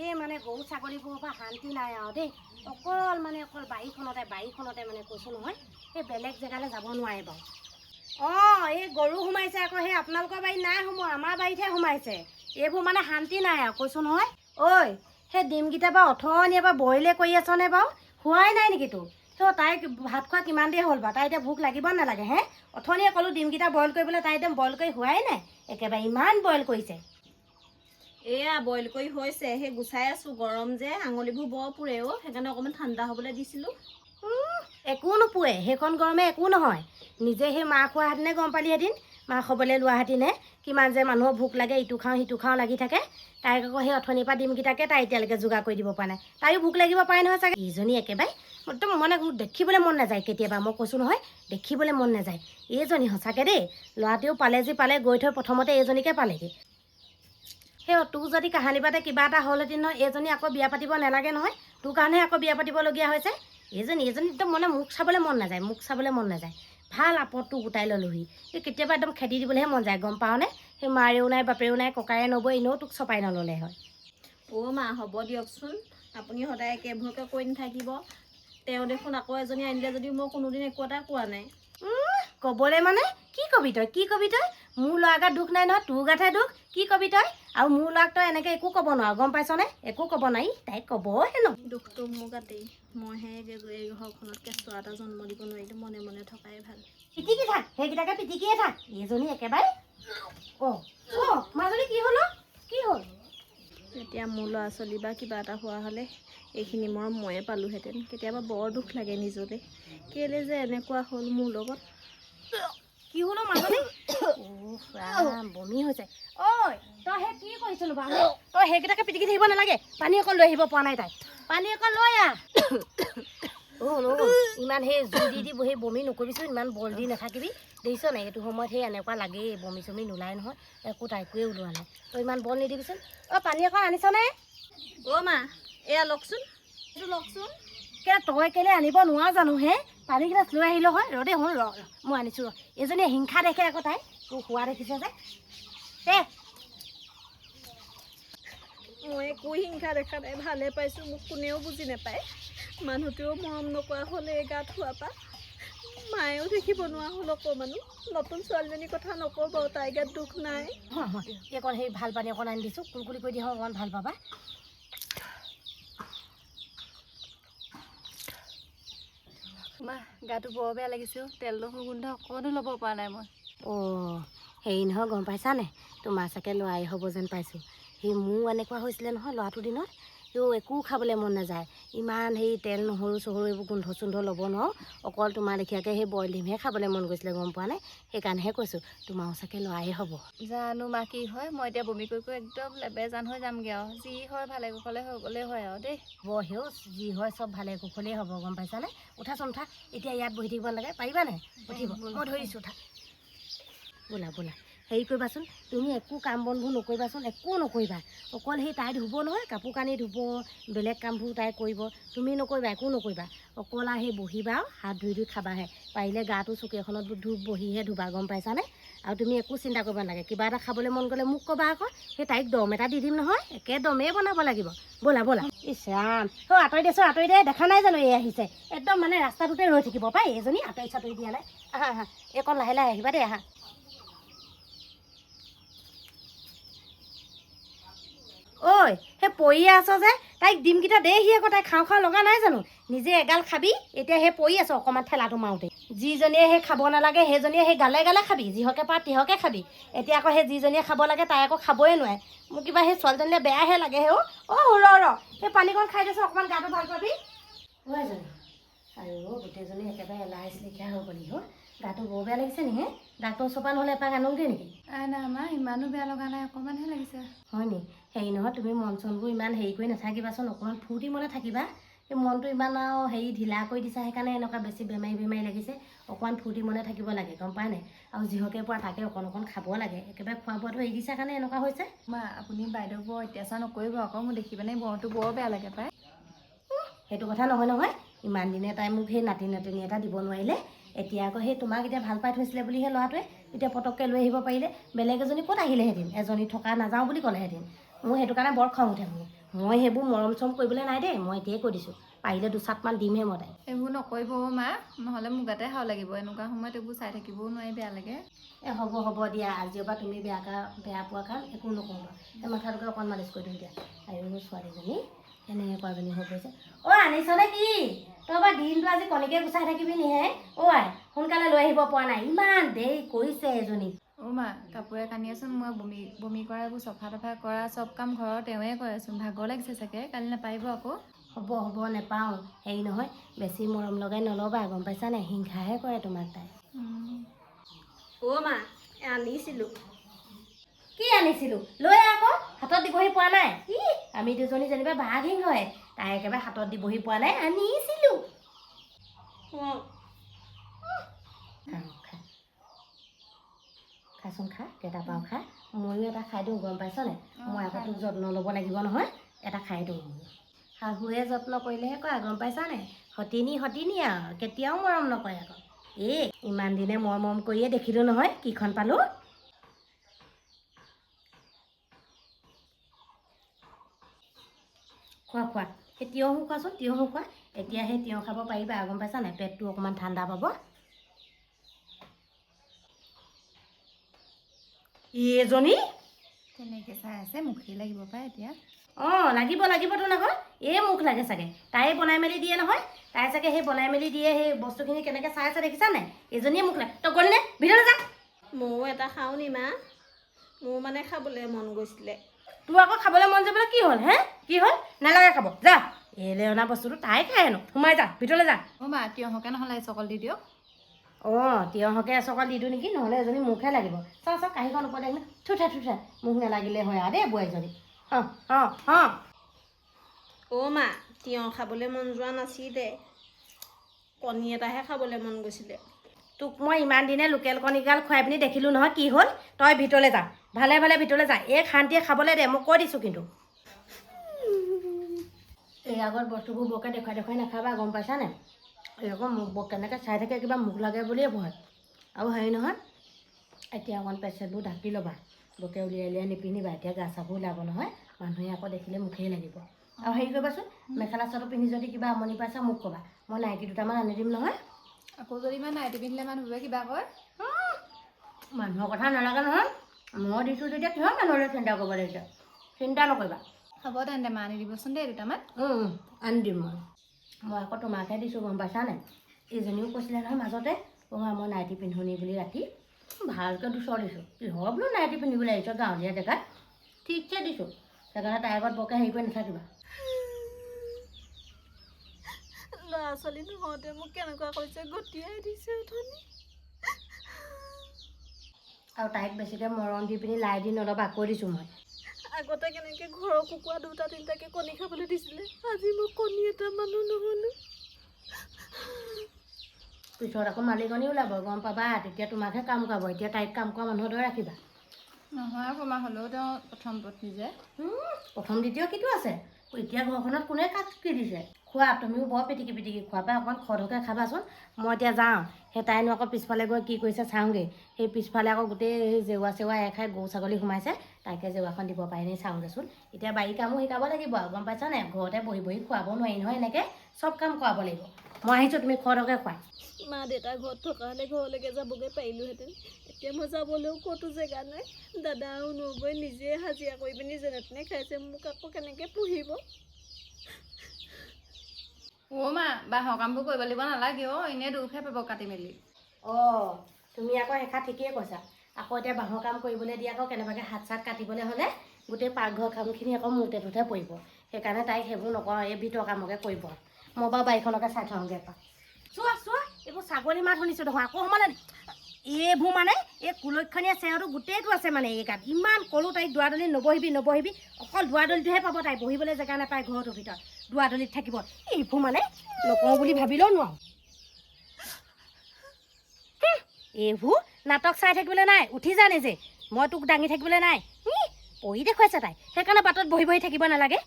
এই মানে গৰু ছাগলীবোৰৰ পৰা শান্তি নাই আৰু দেই। অকল বাৰীখনতে মানে কৈছোঁ নহয়, সেই বেলেগ জেগালৈ যাব নোৱাৰে বাৰু। অঁ, এই গৰু সোমাইছে আকৌ, সেই আপোনালোকৰ বাৰীত নাই সোমোৱা, আমাৰ বাৰীতহে সোমাইছে। এইবোৰ মানে শান্তি নাই আৰু কৈছোঁ নহয়। ঐ, সেই ডিমকেইটা বাৰু অথনিয়ে পৰা বইলে কৰি আছনে বাৰু? খোৱাই নাই নেকি তোৰ? ত' তাইক ভাত খোৱা কিমান দেৰি হ'ল বাৰু? তাই এতিয়া ভোক লাগিব নালাগে হে? অথনিয়ে ক'লোঁ ডিমকেইটা বইল কৰিবলৈ, তাই একদম বইল কৰি খোৱাই নাই। একেবাৰে ইমান বইল কৰিছে। এয়া বইল কৰি হৈছে, সেই গুচাই আছোঁ। গৰম যে আঙুলিবোৰ বৰ পুৰে অ', সেইকাৰণে অকণমান ঠাণ্ডা হ'বলৈ দিছিলোঁ। একো নোপোৱে, সেইখন গৰমে একো নহয়। নিজে সেই মাহ খোৱাহেঁতেনে গম পালিহেঁতেন, মাহ খাবলৈ লোৱাহেঁতেনে কিমান যে মানুহৰ ভোক লাগে, ইটো খাওঁ সিটো খাওঁ লাগি থাকে। তাইক আকৌ সেই অথনিৰ পৰা ডিমকেইটাকে তাই এতিয়ালৈকে যোগাৰ কৰি দিব পৰা নাই। তাইও ভোক লাগিব পাৰে নহয় চাগে। ইজনী একেবাৰে একদম মানে দেখিবলৈ মন নাযায় কেতিয়াবা, মই কৈছোঁ নহয়, দেখিবলৈ মন নাযায়। এইজনী সঁচাকৈ দেই, ল'ৰাটোৱেও পালে যি পালে, গৈ থৈ প্ৰথমতে এইজনীকে পালেগৈ। সেই তোৰ যদি কাহানি পাতে কিবা এটা হ'লহেঁতেন নহয়, এইজনী আকৌ বিয়া পাতিব নালাগে নহয়, তোৰ কাৰণেহে আকৌ বিয়া পাতিবলগীয়া হৈছে। এইজনী একদম মানে মোক চাবলৈ মন নাযায়। ভাল আপদটো গোটাই ল'লোহি। এই কেতিয়াবা একদম খেদি দিবলৈহে মন যায়, গম পাৱনে? সেই মাৰেও নাই, বাপেও নাই, ককায়ে নবৈ এনেও তোক চপাই নল'লে হয়। অ' মা, হ'ব দিয়কচোন, আপুনি সদায় একেবোৰকে কৈ নাথাকিব। তেওঁ দেখোন আকৌ এজনী আনিলে যদিও মই কোনোদিন একো এটা কোৱা নাই। ক'বলৈ মানে কি কবি তই? মোৰ ল'ৰা গাত দুখ নাই নহয়, তোৰ গাতহে দুখ। কি কবি তই? আৰু মোৰ ল'ৰাক তই এনেকৈ একো ক'ব নোৱাৰ, গম পাইছনে? একো ক'ব নোৱাৰি, তাইক ক'ব হেনো। দুখটো মোৰ গাতেই, মইহে এই ঘৰখনত কেঁচুৱা এটা জন্ম দিব নোৱাৰিলোঁ। মনে মনে থকাই ভাল। পিটিকি থাক, সেইকেইটাকে পিটিকিয়ে থাক। এইজনী একেবাৰে মাজনী কি হ'ল? এতিয়া মোৰ ল'ৰা ছোৱালী বা কিবা এটা হোৱা হ'লে এইখিনি মৰম ময়ে পালোঁহেঁতেন। কেতিয়াবা বৰ দুখ লাগে নিজলৈ, কেলে যে এনেকুৱা হ'ল মোৰ লগত। কি হ'লো মাজনী? বমি হৈছে। ঐ, তই সেই কি কৰিছিলো বাৰু? তই সেইকেইটাকে পিটিকি থাকিব নালাগে। পানী অকণ লৈ আহিব পৰা নাই তাই। পানী অকণ লৈ আহ। ইমান সেই জুই দি সেই বমি নকৰিবিচোন, ইমান বল দি নাথাকিবি। দেখিছ নাই, এইটো সময়ত সেই এনেকুৱা লাগেই, বমি চমি নোলাই নহয়, একো তাইকোৱে ওলোৱা নাই। তই ইমান বল নিদিবিচোন। পানী অকণ আনিছনে? অ' মা, এয়া লওকচোন, এইটো লওকচোন। তই কেলে আনিব নোৱাৰ জানো হে? পানীকেইটা লৈ আহিলো হয়। দেই শুন, মই আনিছোঁ। এজনীয়ে হিংসা দেখে আকৌ, তাই তোৰ খোৱা দেখিছে যে। মই একো হিংসা দেখা নাই, ভালে পাইছোঁ। মোক কোনেও বুজি নাপায়। মানুহটোৱেও মৰম নকৰা হ'লে এই গাত হোৱাৰ পৰা। মায়েও দেখিব নোৱাৰা হ'ল অকণমানো। নতুন ছোৱালীজনীৰ কথা নকওঁ বাৰু, তাইৰ গাত দুখ নাই। অকণ সেই ভাল পানী অকণ আনি দিছোঁ, কুলকুলি কৰি দিওঁ, অকণমান ভাল পাবা। মা, গাটো বৰ বেয়া লাগিছে। তেলটো সুগন্ধ অকণো ল'ব পৰা নাই মই। হেৰি নহয়, গম পাইছানে? তোমাৰ চাগে ল'ৰাই হ'ব যেন পাইছোঁ। সেই মোৰ এনেকুৱা হৈছিলে নহয় ল'ৰাটোৰ দিনত। একো খাবলৈ মন নাযায়। ইমান সেই তেল নহৰু চহৰু এইবোৰ গোন্ধ চোন্ধ ল'ব নোৱাৰোঁ। অকল তোমাৰ লেখীয়াকৈ সেই বইল ডিমহে খাবলৈ মন গৈছিলে, গম পোৱা নে? সেইকাৰণেহে কৈছোঁ, তোমাৰো চাগে ল'ৰাই হ'ব। জানো মা কি হয়, মই এতিয়া বমি কৰি একদম লেবেজান হৈ যামগৈ আৰু। যি হয় ভালে কুশলে হৈ গ'লেই হয় আৰু দেই। যি হয় চব ভালে কুশলেই হ'ব, গম পাইছানে? উঠাচোন, উঠা। এতিয়া ইয়াত বহি থাকিব নালাগে, পাৰিবানে? উঠিব, মই ধৰিছোঁ, উঠা। বোলা হেৰি কৰিবাচোন, তুমি একো কাম বনবোৰ নকৰিবাচোন, একো নকৰিবা। অকল সেই তাই ধুব নহয়, কাপোৰ কানি ধুব, বেলেগ কামবোৰ তাই কৰিব। তুমি নকৰিবা, একো নকৰিবা। অকল আৰু সেই বহিবা আৰু হাত ধুই খাবাহে। পাৰিলে গাটো চকী এখনত বহিহে ধুবা, গম পাইছানে? আৰু তুমি একো চিন্তা কৰিব নালাগে। কিবা এটা খাবলৈ মন গ'লে মোক ক'বা আকৌ। সেই তাইক দম এটা দি দিম নহয়, একে দমেই বনাব লাগিব। ব'লা। ইছ ৰাম, আঁতৰি দে, দেখা নাই জানো এই আহিছে। একদম মানে ৰাস্তাটোতে ৰৈ থাকিব পাই এজনী, আঁতৰি দিয়া নাই। আহা, এইকণ লাহে আহিবা দেই, আহা। ঐ, সেই পৰিয়ে আছ যে, তাইক ডিমকেইটা দেহি আকৌ, তাই খাওঁ লগা নাই জানো? নিজে এগাল খাবি, এতিয়া সেই পৰি আছ অকণমান ঠেলাটো মাৰোঁতে। যিজনীয়ে সেই খাব নালাগে সেইজনীয়ে সেই গালে খাবি, যিহকে পাৰ তিহকে খাবি। এতিয়া আকৌ সেই যিজনীয়ে খাব লাগে তাই আকৌ খাবই নোৱাৰে। মোৰ কিবা সেই ছোৱালীজনীলে বেয়াহে লাগে ৰ সেই পানীকণ খাই দিছোঁ, অকণমান গাটো ভাল পাবি। এজনী গোটেইজনী একেবাৰে এলাহ লেখীয়া হৈ গ'লি গাটো বৰ বেয়া লাগিছে নি হে? ডাক্তৰ ওচৰ পৰা নহ'লে এপাক আনোগৈ নেকি? নাই মা, ইমানো বেয়া লগা নাই, অকণমানহে লাগিছে। হয় নি? হেৰি নহয়, তুমি মন চনবোৰ ইমান হেৰি কৰি নাথাকিবাচোন, অকণমান ফূৰ্তি মনে থাকিবা। এই মনটো ইমান আৰু ঢিলা কৰি দিছা, সেইকাৰণে এনেকুৱা বেছি বেমাৰী লাগিছে। অকণমান ফূৰ্তি মনে থাকিব লাগে, গম পাই নাই? আৰু যিহকে পোৱা তাকে অকণ খাব লাগে। একেবাৰে খোৱা বোৱাটো এৰি দিছা কাৰণে এনেকুৱা হৈছে। মা, আপুনি বাইদেউ বৰ অত্যাচাৰ নকৰিব আকৌ, মোৰ দেখি পিনে মনটো বৰ বেয়া লাগে পায়। সেইটো কথা নহয়। ইমান দিনে তাই মোক সেই নাতিনী এটা দিব নোৱাৰিলে। এতিয়া আকৌ সেই তোমাক এতিয়া ভাল পাই থৈছিলে বুলিহে ল'ৰাটোৱে এতিয়া পটককৈ লৈ আহিব পাৰিলে। বেলেগ এজনী ক'ত আহিলেহেঁতেন? এজনী থকা নাযাওঁ বুলি ক'লেহেঁতেন। মোৰ সেইটো কাৰণে বৰ খং উঠে। মই সেইবোৰ মৰম চৰম কৰিবলৈ নাই দেই, মই এতিয়াই কৈ দিছোঁ, পাৰিলে দুচাটমান দিমহে মই তাইক। এইবোৰ নকৰিব মা, নহ'লে মোক গাতে খাও লাগিব। এনেকুৱা সময়ত এইবোৰ চাই থাকিবও নোৱাৰি, বেয়া লাগে। হ'ব দিয়া, আজিৰ পৰা তুমি বেয়া পোৱা কাম একো নকওঁ বাৰু। এই মাথাটোকে অকণ মালিচ কৰি দিম দিয়া। আৰু ছোৱালীজনী কেনেকুৱাজনী হৈ পৰিছে। আনিছনে কি? তই বাৰু দিনটো আজি কণীকে গুচাই থাকিবি নিহে? আই সোনকালে লৈ আহিব পৰা নাই, ইমান দেৰি কৰিছে এজনী। মা, কাপোৰে কানিয়েচোন মই বমি কৰা, এইবোৰ চফা তফা কৰা চব কাম ঘৰৰ তেওঁৱে কৰেচোন। ভাগৰ লাগিছে চাগে, কালি নাপাৰিব আকৌ। হ'ব নেপাওঁ। হেৰি নহয়, বেছি মৰম লগাই নল'বা, গম পাইছা নাই? হিংসাহে কৰে তোমাক তাই। মা আনিছিলোঁ। কি আনিছিলোঁ? লৈ আকৌ হাতত দিবহি পোৱা নাই। আমি দুজনী যেনিবা ভাগ হিং হয়, তাই একেবাৰে হাতত দিবহি পোৱা নাই, আনিছিলোঁ। খাচোন খা, কেইটা পাওঁ খা। ময়ো এটা খাই দিওঁ, গম পাইছ নাই? মই আকৌ তোক যত্ন ল'ব লাগিব নহয়, এটা খাই দিওঁ। শাহুৱে যত্ন কৰিলেহে কয়, গম পাইছা নাই? সতিনী আৰু কেতিয়াও মৰম নকৰে আকৌ। ইমান দিনে মই মৰম কৰিয়ে দেখিলোঁ নহয়, কিখন পালোঁ। খোৱা সেই তিয়ঁহো খোৱাচোন, তিয়ঁহো খোৱা। এতিয়া সেই তিয়ঁহ খাব পাৰিবা, গম পাইছা নাই? পেটটো অকণমান ঠাণ্ডা পাব। এজনী তেনেকৈ চাই আছে, মুখেই লাগিব পাই এতিয়া। লাগিবতো নহয়, মুখ লাগে চাগে। তাই বনাই মেলি দিয়ে নহয়, তাই চাগে সেই বনাই মেলি দিয়ে, সেই বস্তুখিনি কেনেকৈ চাই আছে দেখিছা নাই? এজনীয়ে মুখ লাগে। তই গ'লি নে ভিতৰলৈ যা। ময়ো এটা খাওঁ নি মা? মোৰ মানে খাবলৈ মন গৈছিলে। তোৰ আকৌ খাবলৈ মন যাবলৈ কি হ'ল হে? কি হ'ল? নালাগে খাব, যা। এলে অনা বস্তুটো তাই খাই হেনো। সোমাই যা, ভিতৰলৈ যা। মা, তিয়ঁহকে নহ'লে চকল দি দিয়ক। তিয়ঁহকে এচকল দি দিওঁ নেকি? নহ'লে এজনী মুখহে লাগিব। চাওঁ কাঁহীখন ওপৰত আহিলে থুঠা মুখ নালাগিলে হয় আৰু দেই বোৱাৰীজনী। মা, তিয়ঁহ খাবলৈ মন যোৱা নাছিলে, কণী এটাহে খাবলৈ মন গৈছিলে। তোক মই ইমান দিনে লোকেল কণীগাল খুৱাই পিনি দেখিলোঁ নহয়, কি হ'ল? তই ভিতৰলৈ যা, ভালে ভিতৰলৈ যা। এই শান্তিয়ে খাবলৈ দে, মই কৈ দিছোঁ কিন্তু। এই আগত বস্তুবোৰ বৰকৈ দেখুৱাই নাখাবা, গম পাইছা নাই? এই আকৌ মোক কেনেকৈ চাই থাকে, কিবা মুখ লাগে বুলিয়ে ভয়। আৰু হেৰি নহয়, এতিয়া অকণ পেচেণ্টবোৰ ঢাকি ল'বা, বৰকৈ উলিয়াই নিপিন্ধিবা। এতিয়া গা চাবোৰ ওলাব নহয়, মানুহে আকৌ দেখিলে মুখেই লাগিব। আৰু হেৰি কৰিবাচোন, মেখেলা চাদৰ পিন্ধি যদি কিবা আমনি পাইছা মোক ক'বা, মই নাইটি দুটামান আনি দিম নহয়। আকৌ যদি ইমান নাইটি পিন্ধিলে মানুহবোৰে কিবা কয়। মানুহৰ কথা নালাগে নহয়, মই দিছোঁ যেতিয়া কিহৰ মানুহলৈ চিন্তা কৰিব লাগিছে? চিন্তা নকৰিবা। হ'ব তেন্তে মা, আনি দিবচোন দেই দুটামান। আনি দিম মই আকৌ তোমাকহে দিছোঁ, গম পাইছা নাই? এইজনীও কৈছিলে নহয় মাজতে, মই নাইটি পিন্ধোনি বুলি ৰাতি। ভালকৈ দুচৰ দিছোঁ। কিহৰ বোলো নাইটি পিন্ধিবলৈ আহিছ গাঁৱলীয়া জেগাত? ঠিকছে দিছোঁ। সেইকাৰণে তাইৰ আগত বৰকৈ হেৰি কৰি নাথাকিবা। ল'ৰা ছোৱালী নহওঁতে মোক কেনেকুৱা কৰিছে, গতিয়াই দিছে অথনি। আৰু তাইক বেছিকৈ মৰম দি পিনি লাই দি নল'বা, কৈ দিছোঁ মই। আগতে কেনেকৈ ঘৰৰ কুকুৰা 2-3টাকৈ কণী খাবলৈ দিছিলে, আজি মোক কণী এটা মানুহ নহ'লো। পিছত আকৌ মালিকনী ওলাব, গম পাবা। তেতিয়া তোমাকহে কাম কৰাব। এতিয়া তাইক কাম কৰা মানুহৰ দৰে ৰাখিবা। নহয় আকৌ মা, হ'লেও তেওঁ প্ৰথম পত্নী যে। প্ৰথম দ্বিতীয় কিটো আছে? এতিয়া ঘৰখনত কোনে কাক কি দিছে? খোৱা, তুমিও বৰ পিটিকি খোৱা পাই, অকণমান খৰধৰকৈ খাবাচোন। মই এতিয়া যাওঁ, সেই তাইনো আকৌ পিছফালে গৈ কি কৰিছে চাওঁগৈ। সেই পিছফালে আকৌ গোটেই জেওৰা খাই গৰু ছাগলী সোমাইছে, তাইকে জেওৰাখন দিব পাৰিনে চাওঁগৈচোন। এতিয়া বাৰী কামো শিকাব লাগিব আৰু, গম পাইছা নাই? ঘৰতে বহি খুৱাব নোৱাৰি নহয়, এনেকৈ চব কাম কৰাব লাগিব। মই আহিছোঁ, তুমি খৰধৰকৈ খোৱা। মা দেউতা ঘৰত থকা হ'লে ঘৰলৈকে যাবগৈ পাৰিলোঁহেঁতেন। এতিয়া মই যাবলৈও ক'তো জেগা নাই। দাদা আৰু নবৈ নিজে হাজিৰা কৰি পিনি যেনে তেনে খাইছে, মোক আকৌ কেনেকৈ পুহিব? মা, বাঁহৰ কামবোৰ কৰিব লাগিব নালাগে এনেই দুখহে পাব কাটি মেলি। তুমি আকৌ সেইষাৰ ঠিকেই কৈছা। আকৌ এতিয়া বাঁহৰ কাম কৰিবলৈ দি আকৌ কেনেবাকৈ হাত চাত কাটিবলৈ হ'লে গোটেই পাকঘৰ কামখিনি আকৌ মোৰ টেটুতহে পৰিব। সেইকাৰণে তাইক সেইবোৰ নকওঁ, এই ভিতৰৰ কামকে কৰিব। মই বাৰু বাৰীখনকে চাই থওঁগৈ এপাক। চোৱা এইবোৰ ছাগলী মাত শুনিছোঁ দেখোন, আকৌ মানে এইবোৰ মানে এই কুলক্ষণীয়া চেৰটো গোটেইটো আছে মানে এই গাত। ইমান ক'লোঁ তাইক দুৱাৰদলিত নবহিবি, অকল দুৱাৰদলিটোহে পাব তাই, বহিবলৈ জেগা নাপায় ঘৰটোৰ ভিতৰত। দুৱাৰদলিত থাকিব। এইবোৰ মানে নকওঁ বুলি ভাবিলেও নোৱাৰোঁ। এইবোৰ নাটক চাই থাকিবলৈ নাই, উঠি যা নিজে। মই তোক দাঙি থাকিবলৈ নাই। পঢ়ি দেখুৱাইছে তাই, সেইকাৰণে বাটত বহি থাকিব নালাগে।